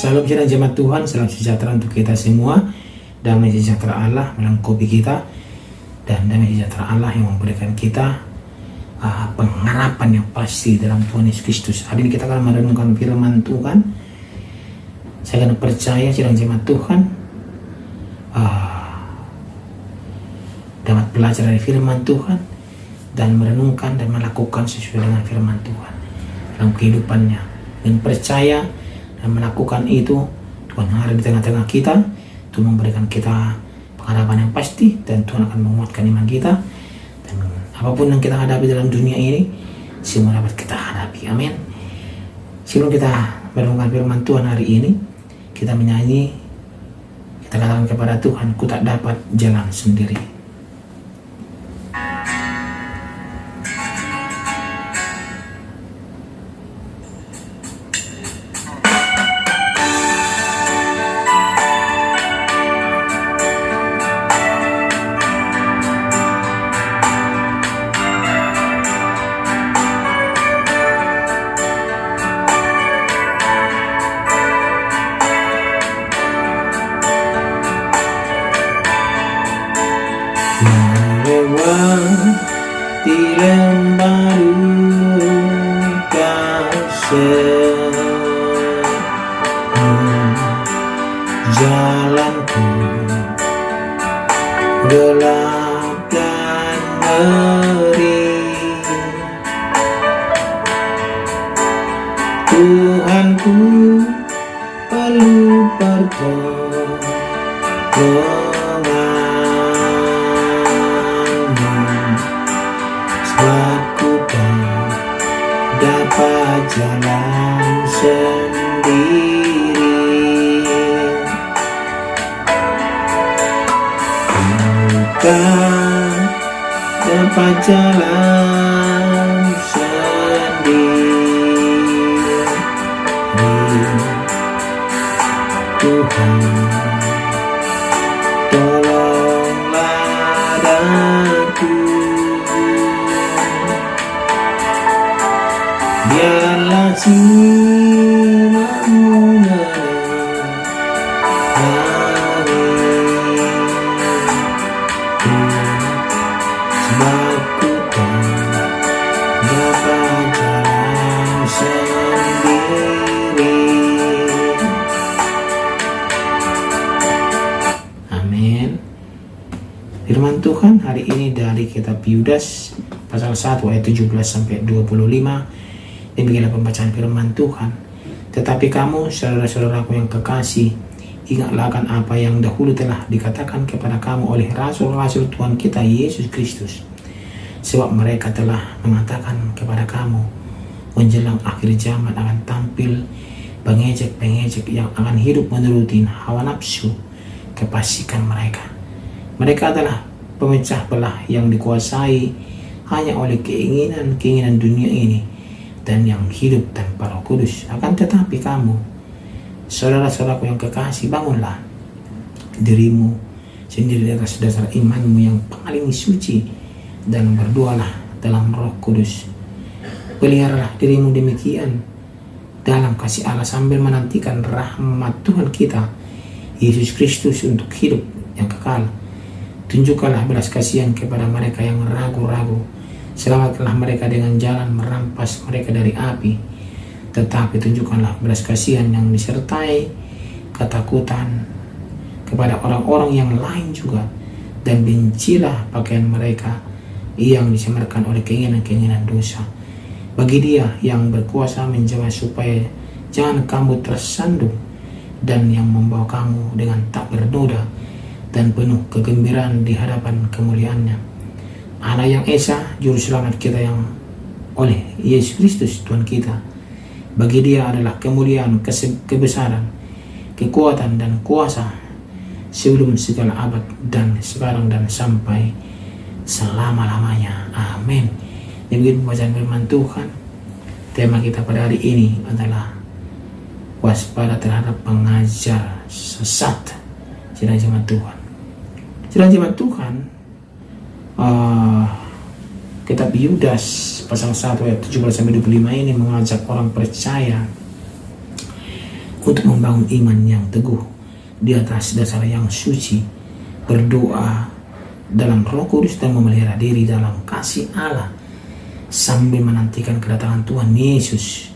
Salam sejahtera jemaat Tuhan, salam sejahtera untuk kita semua. Damai sejahtera Allah melengkapi kita, dan damai sejahtera Allah yang memberikan kita pengharapan yang pasti dalam Tuhan Yesus Kristus. Hari ini kita akan merenungkan firman Tuhan. Saya akan percaya sidang jemaat Tuhan dapat belajar dari firman Tuhan dan merenungkan dan melakukan sesuai dengan firman Tuhan dalam kehidupannya, dan percaya dan melakukan itu. Tuhan ada di tengah-tengah kita, Tuhan memberikan kita pengharapan yang pasti, dan Tuhan akan menguatkan iman kita, dan apapun yang kita hadapi dalam dunia ini semua dapat kita hadapi. Amin. Sebelum kita merenungkan firman Tuhan hari ini, kita menyanyi, kita katakan kepada Tuhan, ku tak dapat jalan sendiri. Di lembah kasih jalanku gelap dan ngeri, Tuhanku perlu pertolongan. Dapat jalan sendiri, bukan dapat jalan sendiri. Tuhan, tolonglah aku, biarlah sinar-Mu sebab ku tak dapat jalan sendiri. Amin. Firman Tuhan hari ini dari kitab Yudas pasal 1 ayat 17 sampai 25. Demikianlah pembacaan firman Tuhan. Tetapi kamu, saudara-saudaraku yang kekasih, ingatlah akan apa yang dahulu telah dikatakan kepada kamu oleh rasul-rasul Tuhan kita Yesus Kristus. Sebab mereka telah mengatakan kepada kamu, menjelang akhir zaman akan tampil pengejek-pengejek yang akan hidup menuruti hawa nafsu kefasikan mereka. Mereka adalah pemecah belah yang dikuasai hanya oleh keinginan-keinginan dunia ini, dan yang hidup tanpa Roh Kudus. Akan tetapi kamu, saudara-saudaraku yang kekasih, bangunlah dirimu sendiri di atas dasar imanmu yang paling suci, dan berdoalah dalam Roh Kudus. Peliharalah dirimu demikian dalam kasih Allah, sambil menantikan rahmat Tuhan kita Yesus Kristus untuk hidup yang kekal. Tunjukkanlah belas kasihan kepada mereka yang ragu-ragu. Selamatkanlah mereka dengan jalan merampas mereka dari api. Tetapi tunjukkanlah belas kasihan yang disertai ketakutan kepada orang-orang yang lain juga. Dan bencilah pakaian mereka yang disemerkan oleh keinginan-keinginan dosa. Bagi Dia yang berkuasa menjawab supaya jangan kamu tersandung, dan yang membawa kamu dengan tak bernoda dan penuh kegembiraan di hadapan kemuliaannya. Anak yang esa, juru selamat kita yang oleh Yesus Kristus Tuhan kita. Bagi Dia adalah kemuliaan, kebesaran, kekuatan dan kuasa sebelum segala abad dan sekarang dan sampai selama-lamanya. Amin. Demikian pembacaan firman Tuhan. Tema kita pada hari ini adalah waspada terhadap pengajar sesat. Sidang jemaat Tuhan. Sidang jemaat Tuhan, kitab Yudas pasal 1 ayat 17-25 ini mengajak orang percaya untuk membangun iman yang teguh di atas dasar yang suci, berdoa dalam Roh Kudus dan memelihara diri dalam kasih Allah sambil menantikan kedatangan Tuhan Yesus,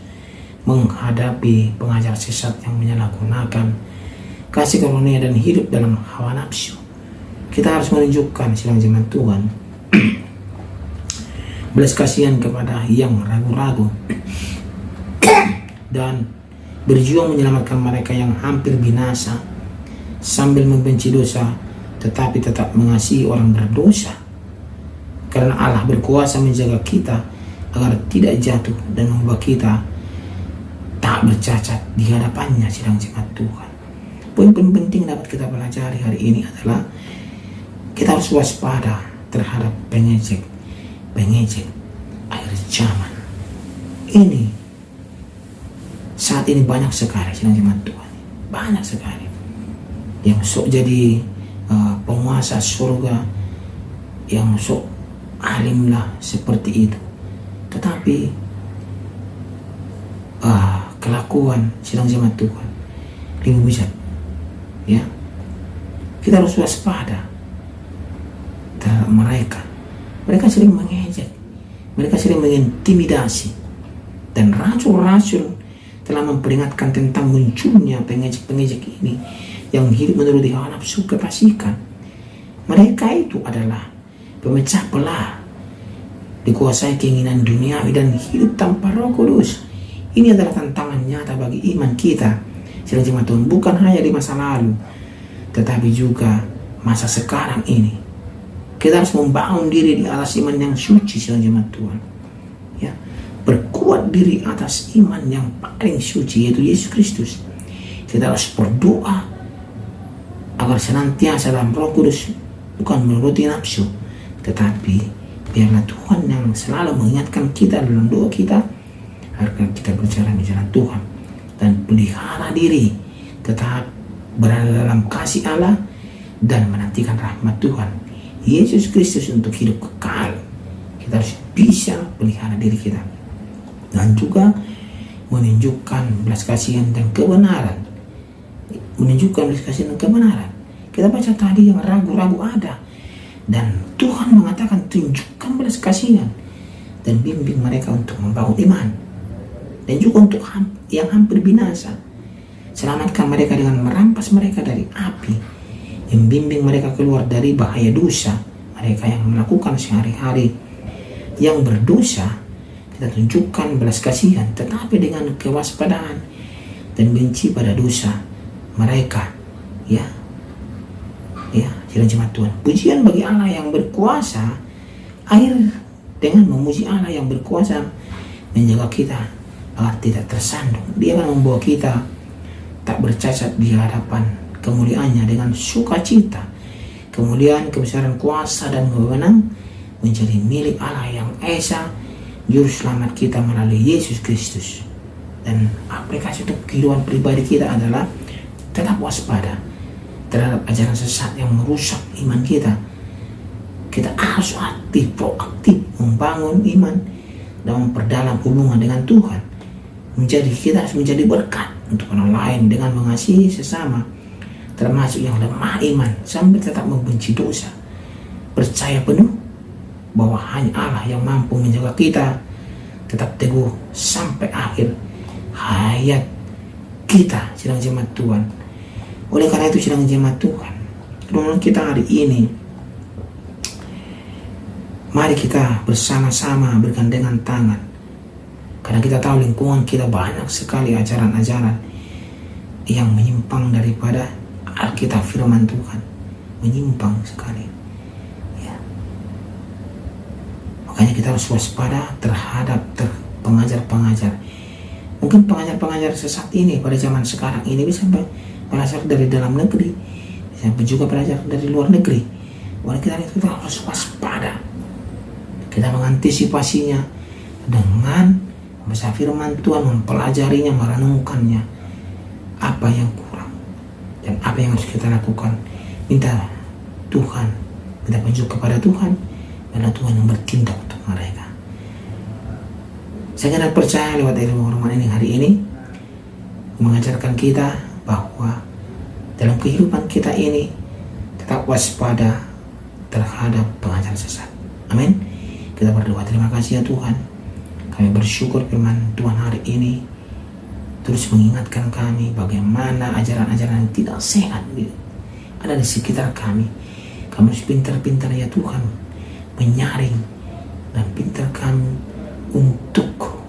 menghadapi pengajar sesat yang menyalahgunakan kasih karunia dan hidup dalam hawa nafsu. Kita harus menunjukkan sidang jemaat Tuhan belas kasihan kepada yang ragu-ragu dan berjuang menyelamatkan mereka yang hampir binasa sambil membenci dosa tetapi tetap mengasihi orang berdosa, karena Allah berkuasa menjaga kita agar tidak jatuh dan membuat kita tak bercacat di hadapannya. Sidang jemaat Tuhan, poin penting dapat kita pelajari hari ini adalah kita harus waspada terhadap pengejek akhir zaman ini. Saat ini banyak sekali sidang jemaat Tuhan, banyak sekali yang sok jadi penguasa surga, yang sok alim lah seperti itu, tetapi kelakuan sidang jemaat Tuhan lebih besar. Ya, kita harus waspada terhadap mereka. Mereka sering mengejek, mereka sering mengintimidasi, dan rasul-rasul telah memperingatkan tentang munculnya pengejek-pengejek ini yang hidup menurut hawa nafsu kefasikan. Mereka itu adalah pemecah belah, dikuasai keinginan duniawi dan hidup tanpa Roh Kudus. Ini adalah tantangan nyata bagi iman kita, sidang jemaat Tuhan, bukan hanya di masa lalu, tetapi juga masa sekarang ini. Kita harus membangun diri di atas iman yang suci, sidang jemaat Tuhan. Ya, berkuat diri atas iman yang paling suci, yaitu Yesus Kristus. Kita harus berdoa agar senantiasa dalam Roh Kudus, bukan menuruti nafsu, tetapi biarlah Tuhan yang selalu mengingatkan kita dalam doa kita agar kita berjalan di jalan Tuhan dan pelihara diri tetap berada dalam kasih Allah dan menantikan rahmat Tuhan Yesus Kristus untuk hidup kekal. Kita harus bisa pelihara diri kita dan juga menunjukkan belas kasihan dan kebenaran. Menunjukkan belas kasihan dan kebenaran. Kita baca tadi yang ragu-ragu ada, dan Tuhan mengatakan tunjukkan belas kasihan dan bimbing mereka untuk membangun iman, dan juga untuk yang hampir binasa, selamatkan mereka dengan merampas mereka dari api, membimbing mereka keluar dari bahaya dosa. Mereka yang melakukan sehari-hari yang berdosa, kita tunjukkan belas kasihan, tetapi dengan kewaspadaan dan benci pada dosa mereka. Ya, sidang jemaat Tuhan, pujian bagi Allah yang berkuasa. Air dengan memuji Allah yang berkuasa menjaga kita agar tidak tersandung. Dia akan membawa kita tak bercacat di hadapan kemuliaannya dengan sukacita. Kemuliaan, kebesaran, kuasa, dan wewenang menjadi milik Allah yang Esa, Juru Selamat kita melalui Yesus Kristus. Dan aplikasi untuk kehidupan pribadi kita adalah tetap waspada terhadap ajaran sesat yang merusak iman kita. Kita harus aktif, proaktif membangun iman dan memperdalam hubungan dengan Tuhan. Kita harus menjadi berkat untuk orang lain dengan mengasihi sesama, termasuk yang lemah iman, sambil tetap membenci dosa. Percaya penuh bahwa hanya Allah yang mampu menjaga kita tetap teguh sampai akhir hayat kita, sidang jemaat Tuhan. Oleh karena itu, sidang jemaat Tuhan, renungan kita hari ini, mari kita bersama-sama bergandengan tangan, karena kita tahu lingkungan kita banyak sekali ajaran-ajaran yang menyimpang daripada Alkitab firman Tuhan, menyimpang sekali. Ya. Makanya kita harus waspada terhadap pengajar-pengajar. Mungkin pengajar-pengajar sesat ini pada zaman sekarang ini bisa berasal dari dalam negeri, sampai juga belajar dari luar negeri. Oleh kita itu kita harus waspada. Kita mengantisipasinya dengan membaca firman Tuhan, mempelajarinya, merenungkannya, apa yang kurang dan apa yang harus kita lakukan. Minta petunjuk kepada Tuhan, karena Tuhan yang bertindak untuk mereka. Saya sangat percaya lewat ilmu firman ini hari ini, mengajarkan kita bahwa dalam kehidupan kita ini tetap waspada terhadap pengajar sesat. Amin. Kita berdoa. Terima kasih ya Tuhan. Kami bersyukur firman Tuhan hari ini terus mengingatkan kami bagaimana ajaran-ajaran yang tidak sehat ada di sekitar kami. Kami harus pintar-pintar ya Tuhan menyaring dan pintar kami untuk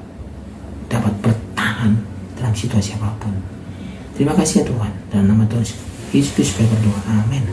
dapat bertahan dalam situasi apapun. Terima kasih ya Tuhan. Dalam nama Tuhan Yesus Kristus kami berdoa. Amin.